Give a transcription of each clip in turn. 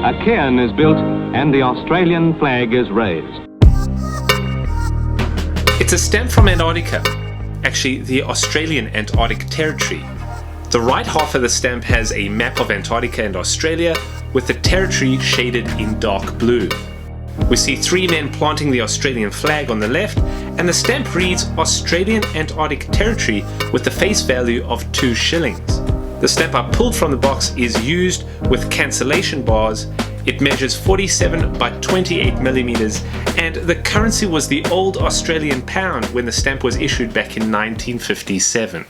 A cairn is built and the Australian flag is raised. It's a stamp from Antarctica, actually the Australian Antarctic Territory. The right half of the stamp has a map of Antarctica and Australia with the territory shaded in dark blue. We see three men planting the Australian flag on the left, and the stamp reads Australian Antarctic Territory with the face value of 2 shillings. The stamp I pulled from the box is used with cancellation bars. It measures 47 by 28 millimeters, and the currency was the old Australian pound when the stamp was issued back in 1957.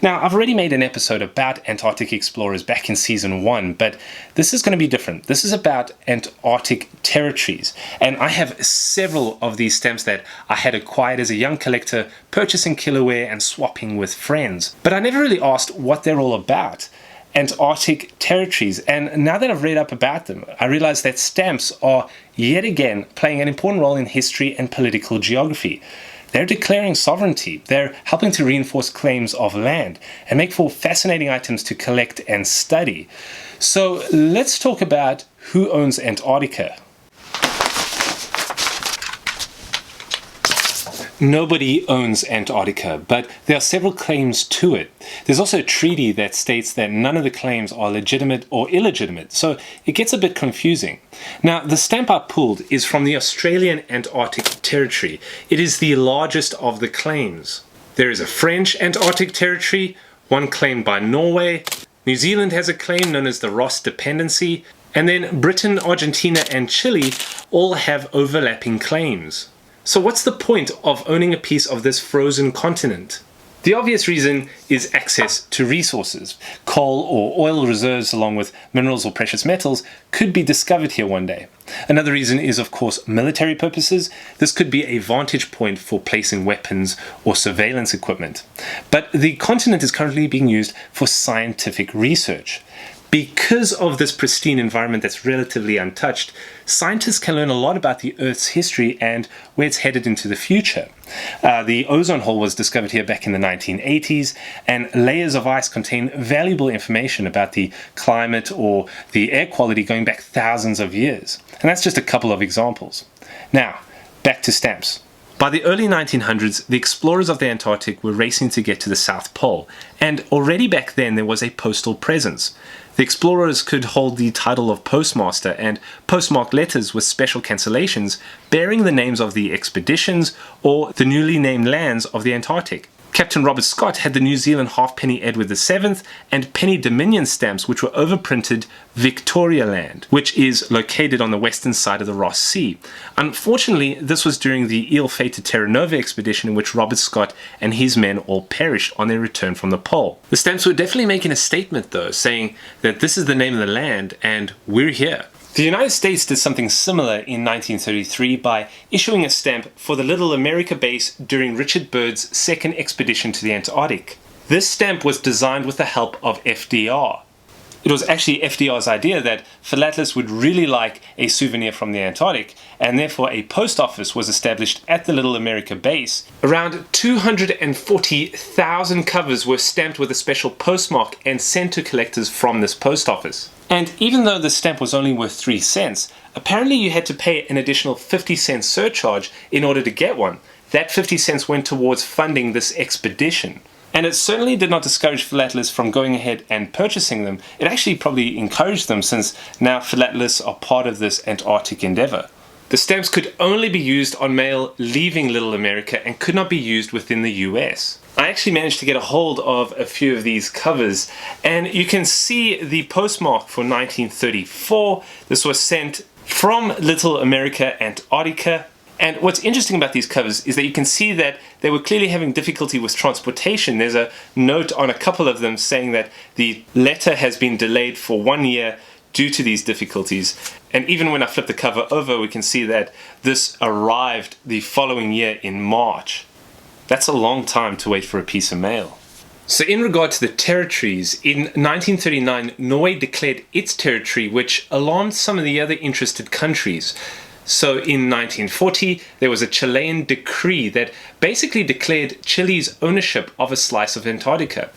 Now, I've already made an episode about Antarctic explorers back in season 1, but this is going to be different. This is about Antarctic territories, and I have several of these stamps that I had acquired as a young collector, purchasing kiloware and swapping with friends. But I never really asked what they're all about. Antarctic territories, and now that I've read up about them, I realize that stamps are yet again playing an important role in history and political geography. They're declaring sovereignty, they're helping to reinforce claims of land, and make for fascinating items to collect and study. So let's talk about who owns Antarctica. Nobody owns Antarctica, but there are several claims to it. There's also a treaty that states that none of the claims are legitimate or illegitimate, so it gets a bit confusing. Now, the stamp I pulled is from the Australian Antarctic Territory. It is the largest of the claims. There is a French Antarctic Territory, one claimed by Norway. New Zealand has a claim known as the Ross Dependency, and then Britain, Argentina, and Chile all have overlapping claims. So what's the point of owning a piece of this frozen continent? The obvious reason is access to resources. Coal or oil reserves along with minerals or precious metals could be discovered here one day. Another reason is, of course, military purposes. This could be a vantage point for placing weapons or surveillance equipment. But the continent is currently being used for scientific research. Because of this pristine environment that's relatively untouched, scientists can learn a lot about the Earth's history and where it's headed into the future. The ozone hole was discovered here back in the 1980s, and layers of ice contain valuable information about the climate or the air quality going back thousands of years. And that's just a couple of examples. Now, back to stamps. By the early 1900s, the explorers of the Antarctic were racing to get to the South Pole, and already back then there was a postal presence. The explorers could hold the title of postmaster and postmark letters with special cancellations bearing the names of the expeditions or the newly named lands of the Antarctic. Captain Robert Scott had the New Zealand halfpenny Edward VII and penny Dominion stamps, which were overprinted Victoria Land, which is located on the western side of the Ross Sea. Unfortunately, this was during the ill-fated Terra Nova expedition in which Robert Scott and his men all perished on their return from the pole. The stamps were definitely making a statement though, saying that this is the name of the land and we're here. The United States did something similar in 1933 by issuing a stamp for the Little America base during Richard Byrd's second expedition to the Antarctic. This stamp was designed with the help of FDR. It was actually FDR's idea that philatelists would really like a souvenir from the Antarctic, and therefore a post office was established at the Little America base. Around 240,000 covers were stamped with a special postmark and sent to collectors from this post office. And even though the stamp was only worth 3 cents, apparently you had to pay an additional 50-cent surcharge in order to get one. That 50 cents went towards funding this expedition. And it certainly did not discourage philatelists from going ahead and purchasing them. It actually probably encouraged them, since now philatelists are part of this Antarctic endeavor. The stamps could only be used on mail leaving Little America and could not be used within the US. I actually managed to get a hold of a few of these covers, and you can see the postmark for 1934. This was sent from Little America, Antarctica. And what's interesting about these covers is that you can see that they were clearly having difficulty with transportation. There's a note on a couple of them saying that the letter has been delayed for 1 year due to these difficulties. And even when I flip the cover over, we can see that this arrived the following year in March. That's a long time to wait for a piece of mail. So in regard to the territories, in 1939, Norway declared its territory, which alarmed some of the other interested countries. So in 1940, there was a Chilean decree that basically declared Chile's ownership of a slice of Antarctica.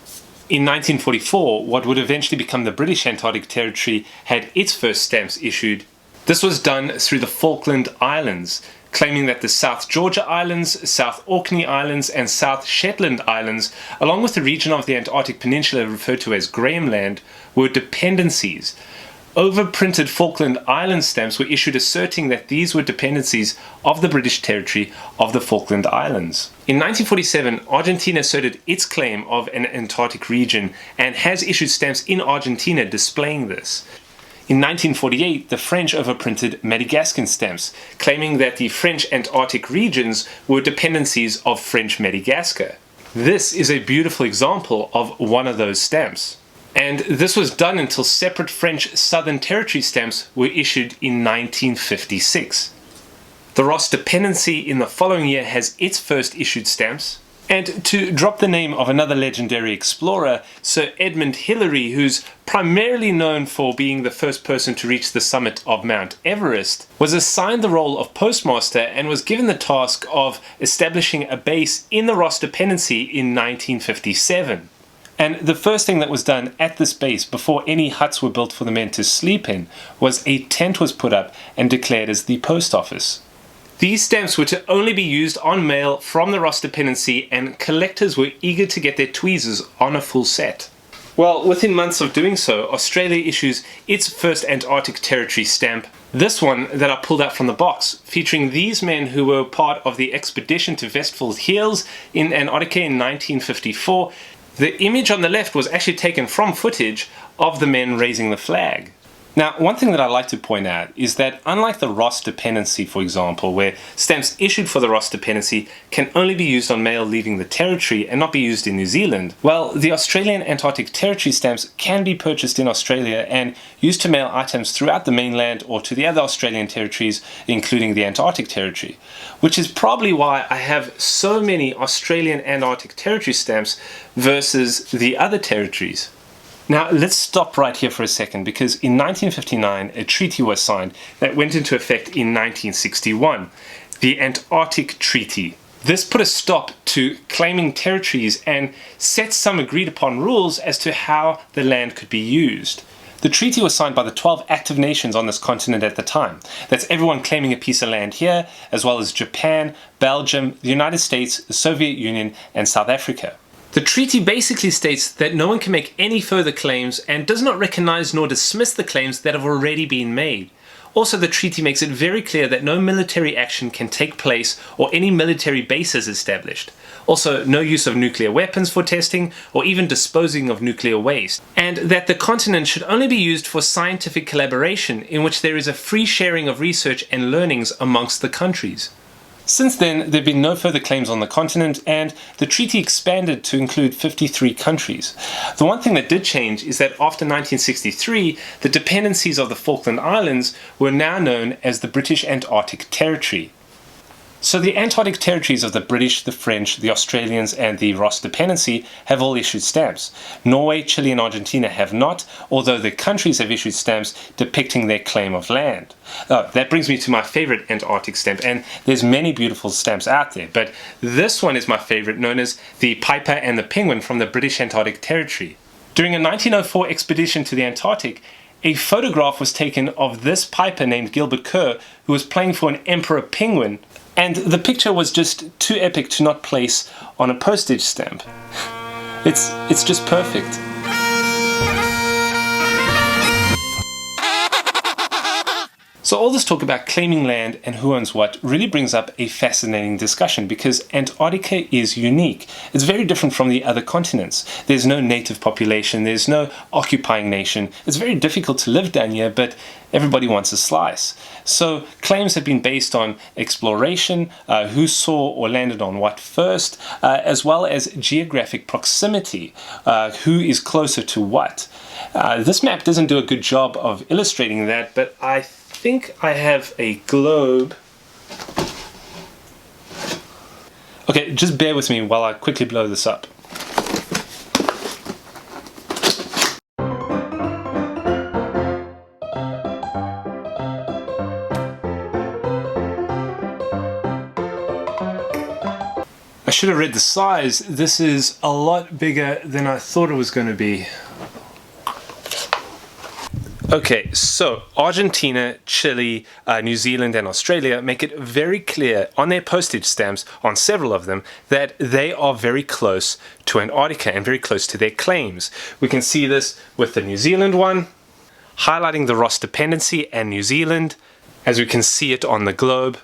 In 1944, what would eventually become the British Antarctic Territory had its first stamps issued. This was done through the Falkland Islands, claiming that the South Georgia Islands, South Orkney Islands, and South Shetland Islands, along with the region of the Antarctic Peninsula referred to as Graham Land, were dependencies. Overprinted Falkland Island stamps were issued asserting that these were dependencies of the British territory of the Falkland Islands. In 1947, Argentina asserted its claim of an Antarctic region and has issued stamps in Argentina displaying this. In 1948, the French overprinted Madagascan stamps, claiming that the French Antarctic regions were dependencies of French Madagascar. This is a beautiful example of one of those stamps. And this was done until separate French Southern Territory stamps were issued in 1956. The Ross Dependency in the following year has its first issued stamps. And to drop the name of another legendary explorer, Sir Edmund Hillary, who's primarily known for being the first person to reach the summit of Mount Everest, was assigned the role of postmaster and was given the task of establishing a base in the Ross Dependency in 1957. And the first thing that was done at this base before any huts were built for the men to sleep in was a tent was put up and declared as the post office. These stamps were to only be used on mail from the Ross Dependency, and collectors were eager to get their tweezers on a full set. Well, within months of doing so, Australia issues its first Antarctic Territory stamp, this one that I pulled out from the box, featuring these men who were part of the expedition to Westfall's Heels in Antarctica in 1954. The image on the left was actually taken from footage of the men raising the flag. Now, one thing that I like to point out is that unlike the Ross Dependency, for example, where stamps issued for the Ross Dependency can only be used on mail leaving the territory and not be used in New Zealand, well, the Australian Antarctic Territory stamps can be purchased in Australia and used to mail items throughout the mainland or to the other Australian territories, including the Antarctic Territory, which is probably why I have so many Australian Antarctic Territory stamps versus the other territories. Now, let's stop right here for a second, because in 1959, a treaty was signed that went into effect in 1961, the Antarctic Treaty. This put a stop to claiming territories and set some agreed upon rules as to how the land could be used. The treaty was signed by the 12 active nations on this continent at the time. That's everyone claiming a piece of land here, as well as Japan, Belgium, the United States, the Soviet Union, and South Africa. The treaty basically states that no one can make any further claims and does not recognize nor dismiss the claims that have already been made. Also, the treaty makes it very clear that no military action can take place or any military bases established. Also, no use of nuclear weapons for testing or even disposing of nuclear waste. And that the continent should only be used for scientific collaboration in which there is a free sharing of research and learnings amongst the countries. Since then, there have been no further claims on the continent, and the treaty expanded to include 53 countries. The one thing that did change is that after 1963, the dependencies of the Falkland Islands were now known as the British Antarctic Territory. So the Antarctic territories of the British, the French, the Australians, and the Ross Dependency have all issued stamps. Norway, Chile, and Argentina have not, although the countries have issued stamps depicting their claim of land. That brings me to my favorite Antarctic stamp, and there's many beautiful stamps out there, but this one is my favorite, known as the Piper and the Penguin from the British Antarctic Territory. During a 1904 expedition to the Antarctic, a photograph was taken of this piper named Gilbert Kerr, who was playing for an emperor penguin, and the picture was just too epic to not place on a postage stamp. It's just perfect. So all this talk about claiming land and who owns what really brings up a fascinating discussion, because Antarctica is unique. It's very different from the other continents. There's no native population, there's no occupying nation. It's very difficult to live down here, but everybody wants a slice. So claims have been based on exploration, who saw or landed on what first, as well as geographic proximity, who is closer to what. This map doesn't do a good job of illustrating that, but I think I have a globe. Okay, just bear with me while I quickly blow this up. I should have read the size. This is a lot bigger than I thought it was going to be. Okay, so Argentina, Chile, New Zealand and Australia make it very clear on their postage stamps, on several of them, that they are very close to Antarctica and very close to their claims. We can see this with the New Zealand one, highlighting the Ross dependency and New Zealand, as we can see it on the globe.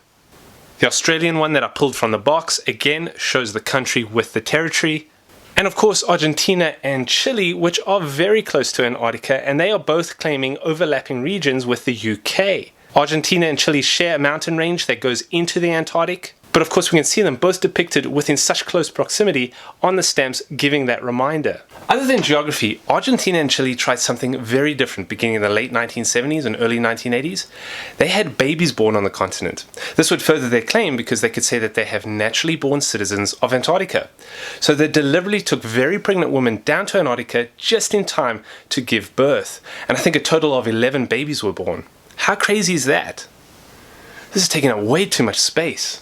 The Australian one that I pulled from the box, again, shows the country with the territory. And of course Argentina and Chile, which are very close to Antarctica, and they are both claiming overlapping regions with the UK. Argentina and Chile share a mountain range that goes into the Antarctic, but of course we can see them both depicted within such close proximity on the stamps, giving that reminder. Other than geography, Argentina and Chile tried something very different beginning in the late 1970s and early 1980s. They had babies born on the continent. This would further their claim because they could say that they have naturally born citizens of Antarctica. So they deliberately took very pregnant women down to Antarctica just in time to give birth. And I think a total of 11 babies were born. How crazy is that? This is taking up way too much space.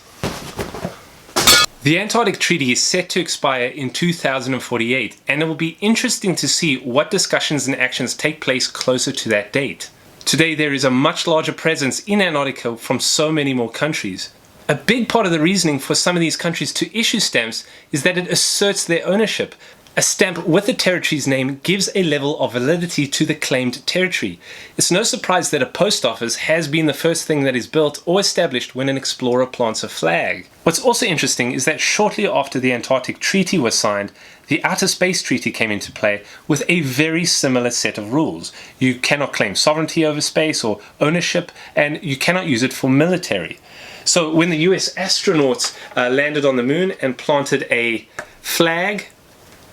The Antarctic Treaty is set to expire in 2048, and it will be interesting to see what discussions and actions take place closer to that date. Today there is a much larger presence in Antarctica from so many more countries. A big part of the reasoning for some of these countries to issue stamps is that it asserts their ownership. A stamp with the territory's name gives a level of validity to the claimed territory. It's no surprise that a post office has been the first thing that is built or established when an explorer plants a flag. What's also interesting is that shortly after the Antarctic Treaty was signed, the Outer Space Treaty came into play with a very similar set of rules. You cannot claim sovereignty over space or ownership, and you cannot use it for military. So when the US astronauts landed on the moon and planted a flag,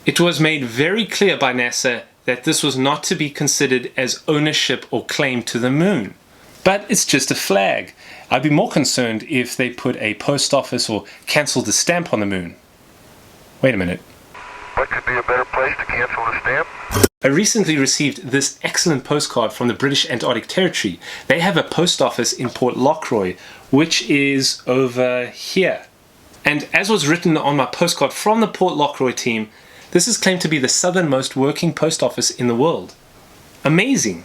it was made very clear by NASA that this was not to be considered as ownership or claim to the moon. But it's just a flag. I'd be more concerned if they put a post office or cancelled the stamp on the moon. Wait a minute. What could be a better place to cancel the stamp? I recently received this excellent postcard from the British Antarctic Territory. They have a post office in Port Lockroy, which is over here. And as was written on my postcard from the Port Lockroy team, this is claimed to be the southernmost working post office in the world. Amazing!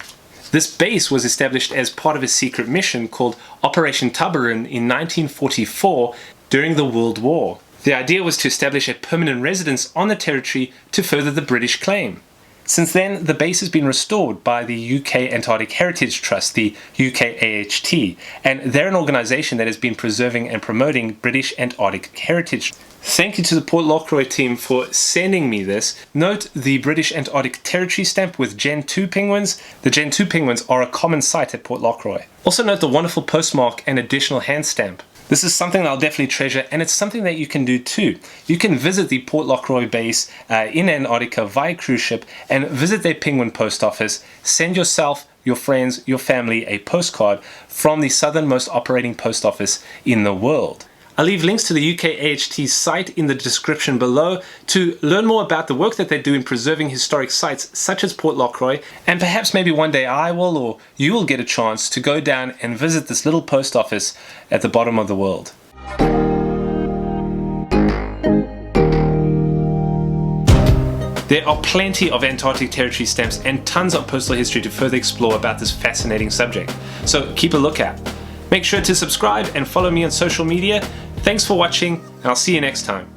This base was established as part of a secret mission called Operation Tabarin in 1944 during the World War. The idea was to establish a permanent residence on the territory to further the British claim. Since then, the base has been restored by the UK Antarctic Heritage Trust, the UKAHT, and they're an organisation that has been preserving and promoting British Antarctic heritage. Thank you to the Port Lockroy team for sending me this. Note the British Antarctic Territory stamp with Gen 2 penguins. The Gen 2 penguins are a common sight at Port Lockroy. Also note the wonderful postmark and additional hand stamp. This is something that I'll definitely treasure, and it's something that you can do too. You can visit the Port Lockroy base in Antarctica via cruise ship and visit their penguin post office. Send yourself, your friends, your family a postcard from the southernmost operating post office in the world. I'll leave links to the UKAHT site in the description below to learn more about the work that they do in preserving historic sites such as Port Lockroy, and perhaps maybe one day I will or you will get a chance to go down and visit this little post office at the bottom of the world. There are plenty of Antarctic Territory stamps and tons of postal history to further explore about this fascinating subject, so keep a lookout. Make sure to subscribe and follow me on social media. Thanks for watching, and I'll see you next time.